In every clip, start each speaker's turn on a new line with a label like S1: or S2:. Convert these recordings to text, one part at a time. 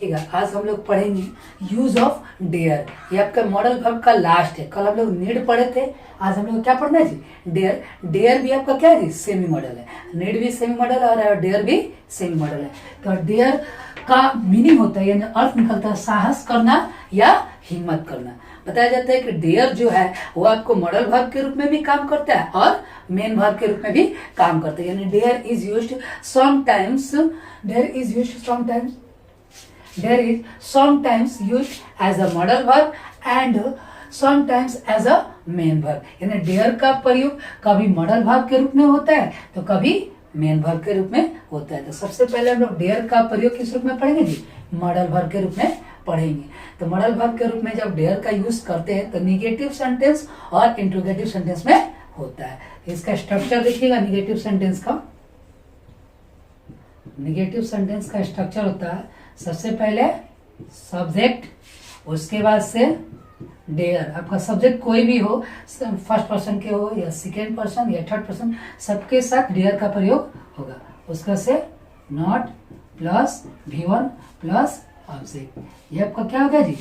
S1: देखिएगा, आज हम लोग पढ़ेंगे यूज ऑफ डेयर। ये आपका मॉडल वर्ब का लास्ट है। कल हम लोग नीड पढ़े थे, आज हम लोग क्या पढ़ना है जी, डेयर। डेयर भी आपका क्या है जी, सेमी मॉडल है। नीड भी सेमी मॉडल और डेयर भी सेमी मॉडल है। तो डेयर का मीनिंग होता है, यानी अर्थ निकलता है साहस करना या हिम्मत करना। बताया जाता है कि डेयर जो है वो आपको मॉडल वर्ब के रूप में भी काम करता है और मेन वर्ब के रूप में भी काम करता है। यानी dare is used sometimes, dare is used sometimes, there is sometimes used as a modal verb and sometimes as a main verb। यानी dare का प्रयोग कभी मॉडल वर्ब के रूप में होता है तो कभी मेन वर्ब के रूप में होता है। तो सबसे पहले हम लोग dare का प्रयोग किस रूप में पढ़ेंगे जी, मॉडल वर्ब के रूप में पढ़ेंगे। तो मॉडल वर्ब के रूप में जब dare का यूज करते हैं तो निगेटिव सेंटेंस और इंट्रोगेटिव सेंटेंस में होता है। इसका स्ट्रक्चर देखिएगा, निगेटिव सेंटेंस का, निगेटिव सेंटेंस का स्ट्रक्चर होता है सबसे पहले सब्जेक्ट, उसके बाद से डेयर। आपका सब्जेक्ट कोई भी हो, फर्स्ट पर्सन के हो या सेकेंड पर्सन या थर्ड पर्सन, सबके साथ डेयर का प्रयोग होगा। उसका से not plus V1 plus object. ये आपका क्या होगा जी,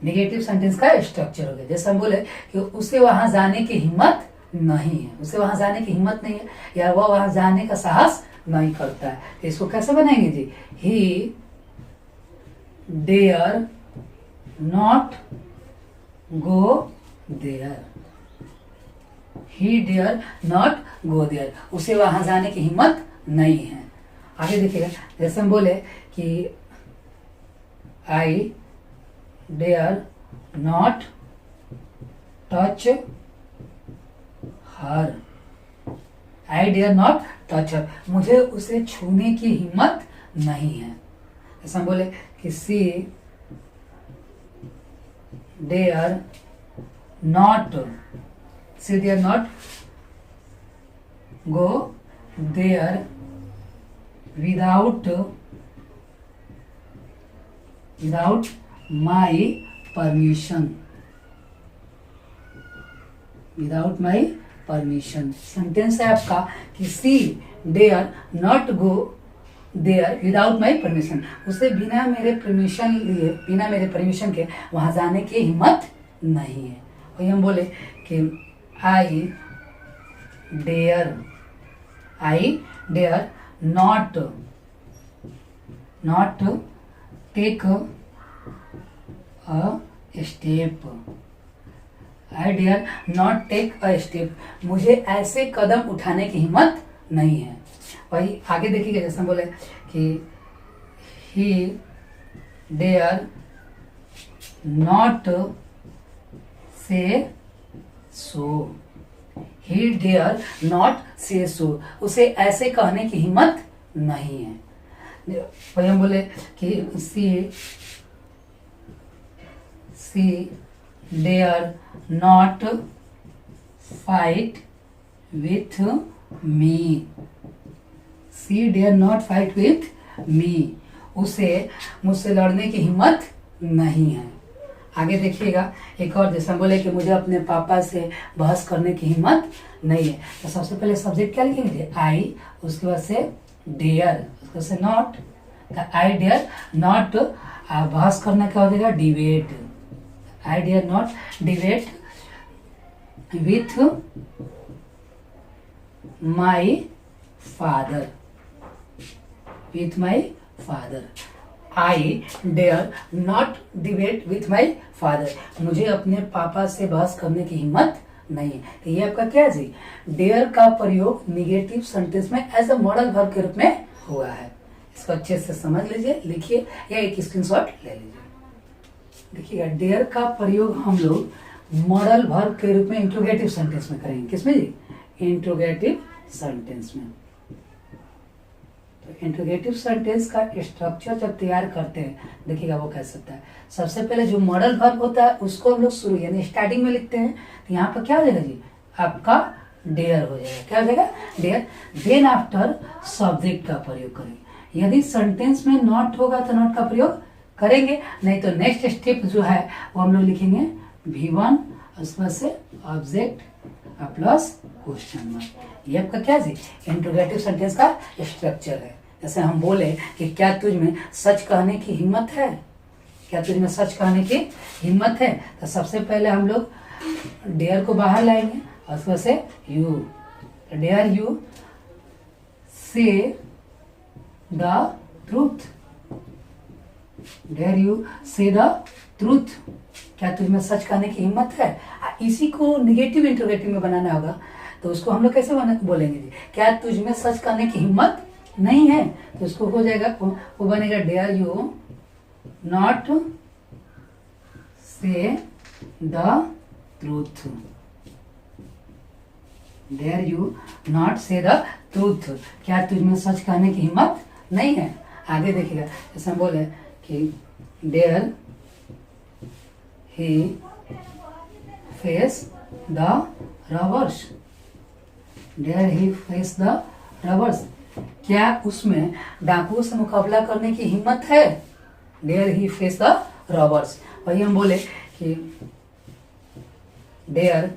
S1: निगेटिव सेंटेंस का स्ट्रक्चर हो गया। जैसे हम बोले कि उसे वहां जाने की हिम्मत नहीं है, उसे वहां जाने की हिम्मत नहीं है या वह वहां जाने का साहस नहीं करता है। तो इसको कैसे बनाएंगे जी, he dare not go there, he dare not go there, उसे वहां जाने की हिम्मत नहीं है। आगे देखिएगा, जैसे हम बोले कि I dare not touch her, I dare not touch her, मुझे उसे छूने की हिम्मत नहीं है। ऐसा हम बोले कि she dare not, she dare not go there without, without my permission, without my permission. Sentence है आपका कि she dare not go there without my permission, उसे बिना मेरे परमिशन लिए, बिना मेरे परमिशन के वहां जाने की हिम्मत नहीं है। वही हम बोले कि I dare, I dare not, not take a step, I dare not take a step, मुझे ऐसे कदम उठाने की हिम्मत नहीं है। वही आगे देखिएगा, जैसे हम बोले कि ही डेयर नॉट से सो, ही डेयर नॉट से सो, उसे ऐसे कहने की हिम्मत नहीं है। वही हम बोले कि she dare not fight with me, she dare not fight with me, उसे मुझसे लड़ने की हिम्मत नहीं है। आगे देखिएगा एक और, जैसे हम बोले कि मुझे अपने पापा से बहस करने की हिम्मत नहीं है। तो सबसे पहले सब्जेक्ट क्या लिखेंगे, आई, उसके बाद से डेयर, उसके बाद से नॉट, आई डेयर नॉट, बहस करना क्या हो जाएगा, debate, I dare not debate with my father, with my father, I dare not debate with my father, मुझे अपने पापा से बहस करने की हिम्मत नहीं है। तो ये आपका क्या जी, डेयर का प्रयोग निगेटिव सेंटेंस में एज अ मॉडल वर्ब के रूप में हुआ है। इसको अच्छे से समझ लीजिए, लिखिए या एक स्क्रीनशॉट ले लीजिए। देखिएगा, डेयर का प्रयोग हम लोग मॉडल वर्ब के रूप में इंट्रोगेटिव सेंटेंस में करेंगे। किसमें जी, इंट्रोगेटिव सेंटेंस में। तो इंट्रोगेटिव सेंटेंस का स्ट्रक्चर जब तैयार करते हैं, देखिएगा वो कैसे होता है। सबसे पहले जो मॉडल वर्ब होता है उसको हम लोग शुरू यानी स्टार्टिंग में लिखते हैं। तो यहाँ पर क्या हो जाएगा जी, आपका डेयर हो जाएगा। क्या हो जाएगा, डेयर। देन आफ्टर सब्जेक्ट का प्रयोग करेंगे। यदि सेंटेंस में नॉट होगा तो नॉट का प्रयोग करेंगे, नहीं तो नेक्स्ट स्टेप जो है वो हम लोग लिखेंगे V1, उसमें से ऑब्जेक्ट प्लस क्वेश्चन मार्क। ये आपका क्या जी, इंट्रोगेटिव सेंटेंस का स्ट्रक्चर है। जैसे हम बोले कि क्या तुझ में सच कहने की हिम्मत है, क्या तुझ में सच कहने की हिम्मत है, तो सबसे पहले हम लोग डेयर को बाहर लाएंगे और उसमें से यू, डेयर यू से द ट्रूथ, डेयर यू से द ट्रूथ, क्या तुझ में सच कहने की हिम्मत है। इसी को निगेटिव इंटरोगेटिव में बनाना होगा, तो उसको हम लोग कैसे बोलेंगे जी, क्या तुझ में सच कहने की हिम्मत नहीं है, तो उसको हो जाएगा, वो बनेगा dare you not say the truth, dare you not say the truth, क्या तुझ में सच कहने की हिम्मत नहीं है। आगे देखिएगा, जैसे हम बोले कि dare he face the robbers, dare he face the robbers, क्या उसमें डाकुओं से मुकाबला करने की हिम्मत है, dare he face the robbers. वही हम बोले कि dare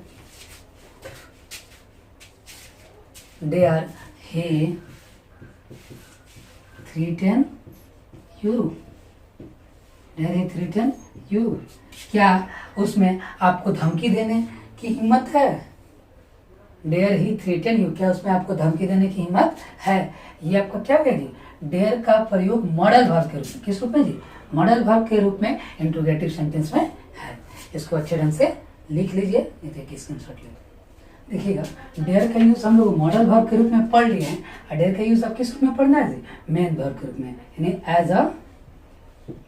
S1: he threaten you, dare he threaten you, क्या उसमें आपको धमकी देने की हिम्मत है, डेयर ही थ्रेटन यू, क्या उसमें आपको धमकी देने की हिम्मत है। ये आपका क्या कहेगी, डेयर का प्रयोग मॉडल वर्ब के रूप में, किस रूप में जी, मॉडल वर्ब के रूप में इंट्रोगेटिव सेंटेंस में है। इसको अच्छे ढंग से लिख लीजिए, नहीं तो एक स्क्रीनशॉट ले देखिएगा। डेयर का यूज हम लोग मॉडल वर्ब के रूप में पढ़ लिए हैं, और डेयर का यूज आप किस रूप में पढ़ना है जी, मेन वर्ब के रूप में, यानी as a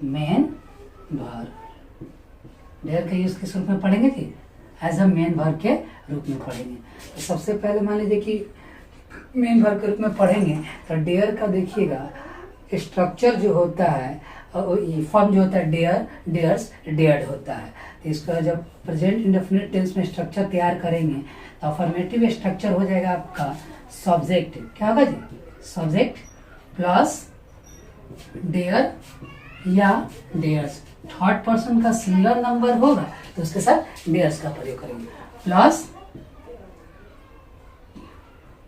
S1: main verb. Dare का यूज किस रूप में पढ़ेंगे जी, एज अ मेन वर्ब के रूप में पढ़ेंगे। तो सबसे पहले मान लीजिए कि मेन वर्ब के रूप में पढ़ेंगे, तो डेयर का देखिएगा स्ट्रक्चर जो होता है, फॉर्म जो होता है डेयर, डेयर्स, डेयर्ड होता है। तो इसका जब प्रेजेंट इंडेफिनिट टेंस में स्ट्रक्चर तैयार करेंगे, तो अफर्मेटिव स्ट्रक्चर हो जाएगा आपका सब्जेक्ट, क्या होगा जी, सब्जेक्ट प्लस डेयर या डेयर्स, थर्ड पर्सन का सिंगुलर नंबर होगा तो उसके साथ डेयर्स का प्रयोग करेंगे, plus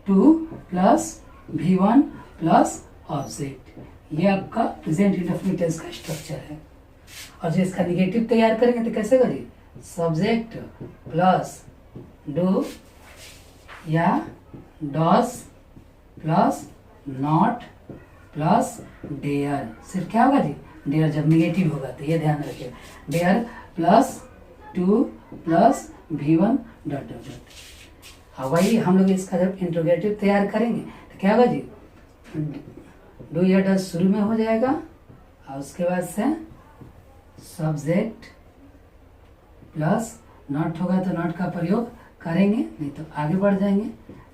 S1: to plus V1 plus object. ये आपका प्रेजेंट इंडेफिनिट टेंस का स्ट्रक्चर है। और जो इसका निगेटिव तैयार करेंगे तो कैसे करिए, सब्जेक्ट प्लस डू या does plus not plus dare, सिर्फ क्या होगा जी, डेयर जब निगेटिव होगा, तो ये ध्यान रखिए, dare plus to plus V1 dot dot dot. वही हम लोग इसका जब इंट्रोगेटिव तैयार करेंगे तो क्या होगा जी, डू या डस शुरू में हो जाएगा, और उसके बाद से सब्जेक्ट प्लस नॉट होगा तो नॉट का प्रयोग करेंगे, नहीं तो आगे बढ़ जाएंगे,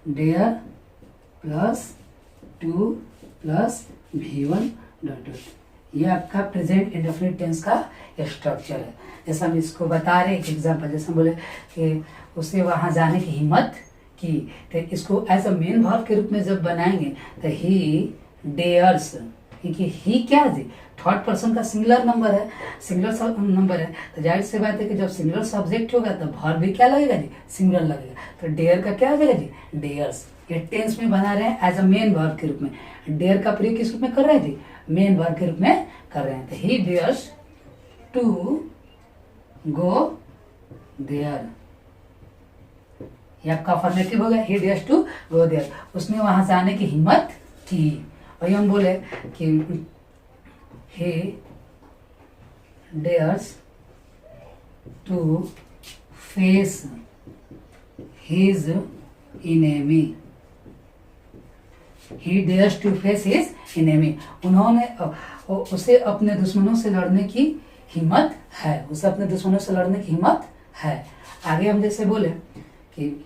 S1: dare plus to plus V1 dot dot. ये आपका प्रेजेंट इंडेफिनिट टेंस का स्ट्रक्चर है। जैसे हम इसको बता रहे एक एग्जांपल, जैसे हम बोले कि उसे वहां जाने की हिम्मत की, तो इसको एज अ मेन वर्ब के रूप में जब बनाएंगे तो ही डेयर्स, क्योंकि ही क्या है जी, थर्ड पर्सन का सिंगुलर नंबर है, सिंगुलर नंबर है, तो जाहिर सी बात है कि जब सिंगुलर सब्जेक्ट होगा तो वर्ब भी क्या लगेगा जी, सिंगुलर लगेगा, तो डेयर का क्या हो जाएगा जी, डेयर्स। ये टेंस में बना रहे हैं एज अ मेन वर्ब के रूप में, डेयर का प्रयोग किस रूप में कर रहे हैं जी, मेन वर्ब के रूप में कर रहे हैं। तो ही डेयर्स टू गो देयर, ये आपका अफर्मेटिव हो गया, ही डेयर्स टू गो देयर, उसने वहां जाने की हिम्मत की। वही हम बोले कि he dares to face his enemy, he dares to face his enemy, उन्होंने उसे अपने दुश्मनों से लड़ने की हिम्मत है, उसे अपने दुश्मनों से लड़ने की हिम्मत है। आगे हम जैसे बोले कि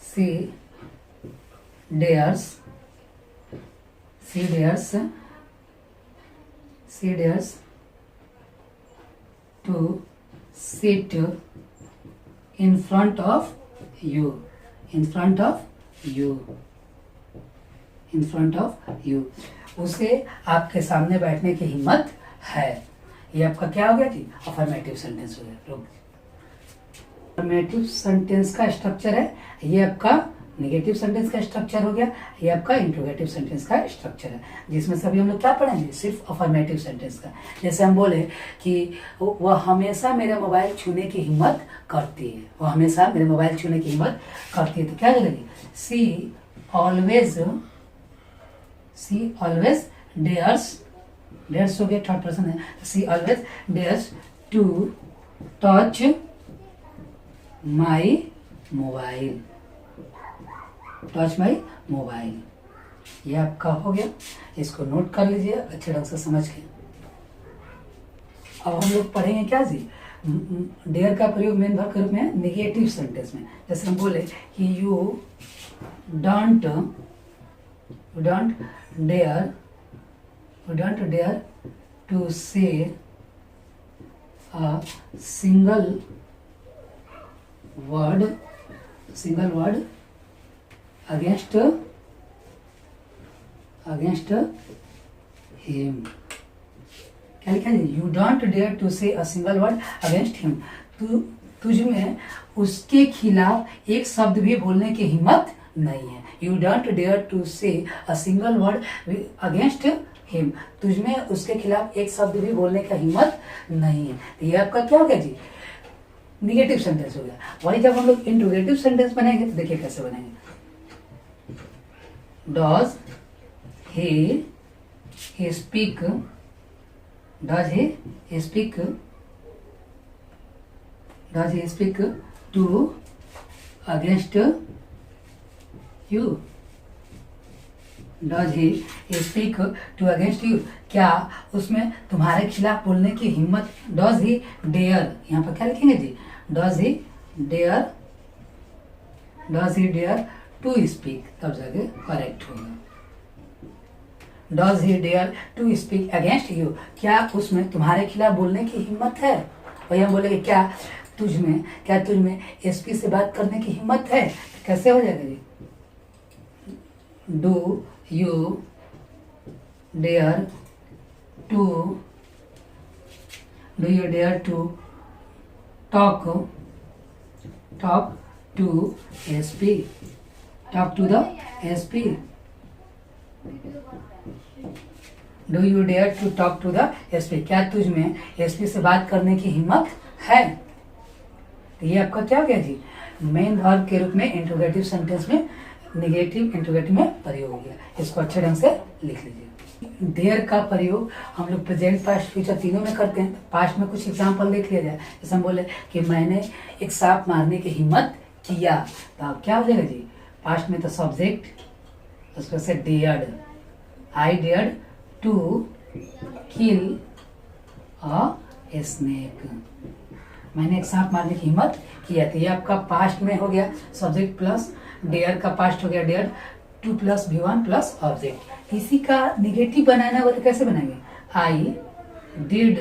S1: she dares to sit in front of you, in front of you, उसे आपके सामने बैठने की हिम्मत है। ये आपका क्या हो गया जी, अफर्मेटिव सेंटेंस हो गया। अफर्मेटिव सेंटेंस का स्ट्रक्चर है, ये आपका नेगेटिव सेंटेंस का स्ट्रक्चर हो गया, ये आपका इंट्रोगेटिव सेंटेंस का स्ट्रक्चर है, जिसमें सभी हम लोग क्या पढ़ेंगे, सिर्फ अफर्मेटिव सेंटेंस का। जैसे हम बोले कि वह हमेशा मेरा मोबाइल छूने की हिम्मत करती है, वह हमेशा मेरे मोबाइल छूने की हिम्मत करती है, तो क्या करेगी, सी ऑलवेज डेयर्स हो गया, थर्ड पर्सन है, she always dares to touch my mobile, touch my mobile, ये आपका हो गया। इसको नोट कर लीजिए अच्छे ढंग से समझ के। अब हम लोग पढ़ेंगे क्या जी, डेयर का प्रयोग मेन वर्ब के रूप में नेगेटिव सेंटेंस में। जैसे हम बोले कि यू डोंट डेयर टू से a single word against him, क्या लिखा है, यू डोंट डेयर टू से a single word against him, तुझ में उसके खिलाफ एक शब्द भी बोलने की हिम्मत नहीं है। यू डोंट डेयर टू से a single word against him, तुझ में उसके खिलाफ एक शब्द भी बोलने का हिम्मत नहीं है। तो ये आपका क्या हो गया जी, निगेटिव सेंटेंस हो गया। वही जब हम लोग इंट्रोगेटिव सेंटेंस बनाएंगे तो देखिए कैसे बनाएंगे, does he speak to against you, does he speak to against you, क्या उसमें तुम्हारे खिलाफ बोलने की हिम्मत, डज ही डेयर, यहाँ पर क्या लिखेंगे जी, does he dare to speak, तब जाके करेक्ट होगा। Does he dare to speak against you, क्या उसमें तुम्हारे खिलाफ बोलने की हिम्मत है। वही हम बोलेंगे क्या तुझ में एसपी से बात करने की हिम्मत है, कैसे हो जाएगा जी, do you dare to talk to SP, talk to the SP, do you dare to talk to the SP, क्या तुझ में SP से बात करने की हिम्मत है। तो ये आपका क्या हो गया जी, मेन वर्ब के रूप में इंट्रोगेटिव सेंटेंस में नेगेटिव इंट्रोगेटिव में प्रयोग हो गया। इसको अच्छे ढंग से लिख लीजिए। देयर का प्रयोग हम लोग प्रेजेंट, पास्ट, फ्यूचर तीनों में करते हैं। पास्ट में कुछ एग्जांपल देख लिया जाए, जैसे हम बोले कि मैंने एक सांप मारने की हिम्मत किया, तो अब क्या हो जाएगा जी, पास्ट में तो सब्जेक्ट, उसको से dared, I dared to kill a snake, मैंने एक सांप मारने की हिम्मत किया। तो ये आपका पास्ट में हो गया, सब्जेक्ट प्लस डेयर का पास्ट हो गया dare, to plus V1 plus object. इसी का निगेटिव बनाना होगा तो कैसे बनाएंगे, I did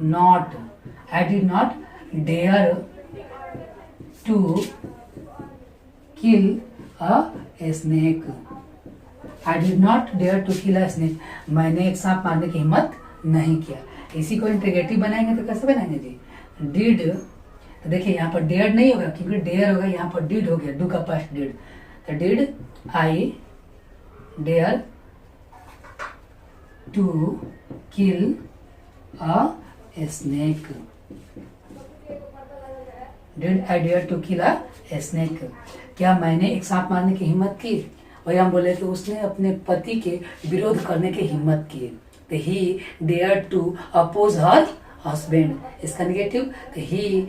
S1: not dare to kill a snake, I did not dare to kill a snake, मैंने एक सांप मारने की हिम्मत नहीं किया। इसी को इंट्रोगेटिव बनाएंगे तो कैसे बनाएंगे जी, डिड, तो देखिए यहाँ पर डेयर नहीं होगा क्योंकि डेयर होगा, यहाँ पर डिड हो गया, डू का पास्ट डिड, तो did I dare to kill a snake, did I dare to kill a snake, क्या मैंने एक सांप मारने की हिम्मत की। वही हम बोले कि उसने अपने पति के विरोध करने की हिम्मत की, तो he dare to oppose her husband, इसका negative, he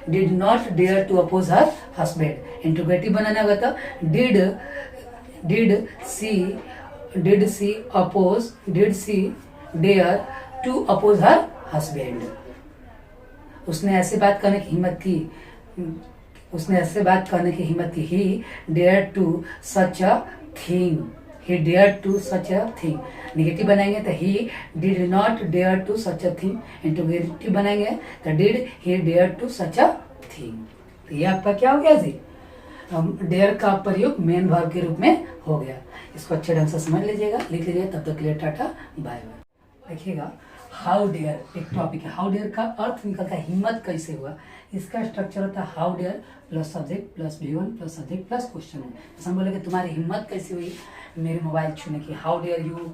S1: did not dare to oppose her husband. Interrogative बनाना होगा तो did she dare to oppose her husband, उसने ऐसे बात करने की हिम्मत की, he dare to such a thing, he dared to such a thing। Negative बनाएंगे तो he did not dare to such a thing, interrogative बनाएंगे तो did he dare to such a thing। तो ये आपका क्या हो गया जी, डेयर का प्रयोग मेन वर्ब के रूप में हो गया। इसको अच्छे ढंग से समझ लीजिएगा, लिख लीजिए, तब तक के लिए टाटा बाय बाय। देखिएगा हाउ डेयर एक टॉपिक है, हाउ डेयर का अर्थ निकलता है हिम्मत कैसे हुआ, इसका स्ट्रक्चर होता है how dare plus subject plus V1 plus subject plus question. जैसे हम बोले कि तुम्हारी हिम्मत कैसी हुई मेरे मोबाइल छूने की, how dare you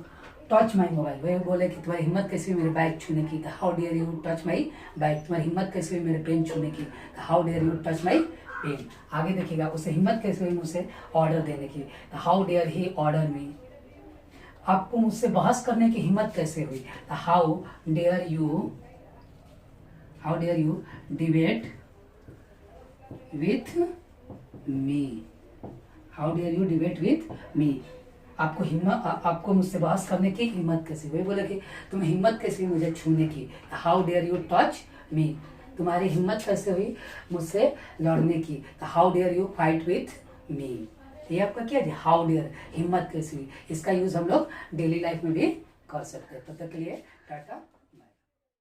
S1: touch my mobile. वही बोले कि तुम्हारी हिम्मत कैसी हुई मेरे बाइक छूने की, तो how dare you touch my bike. तुम्हारी हिम्मत कैसी हुई मेरे पेन छूने की, तो how dare you touch my pen. आगे देखिएगा, उसे हिम्मत कैसी हुई मुझसे ऑर्डर देने की, तो how dare he order me. आपको मुझसे बहस करने की हिम्मत कैसे हुई, तो how dare you debate with me. How dare you debate with me. आपको मुझसे बहस करने की हिम्मत कैसे हुई। बोले कि तुम्हें हिम्मत कैसे हुई मुझे छूने की, how dare you touch me. तुम्हारी हिम्मत कैसे हुई मुझसे लड़ने की, how dare you fight with me. ये आपका क्या है, हाउ डेयर, हिम्मत कैसे हुई। इसका यूज हम लोग डेली लाइफ में भी कर सकते हैं। तब तक के लिए टाटा।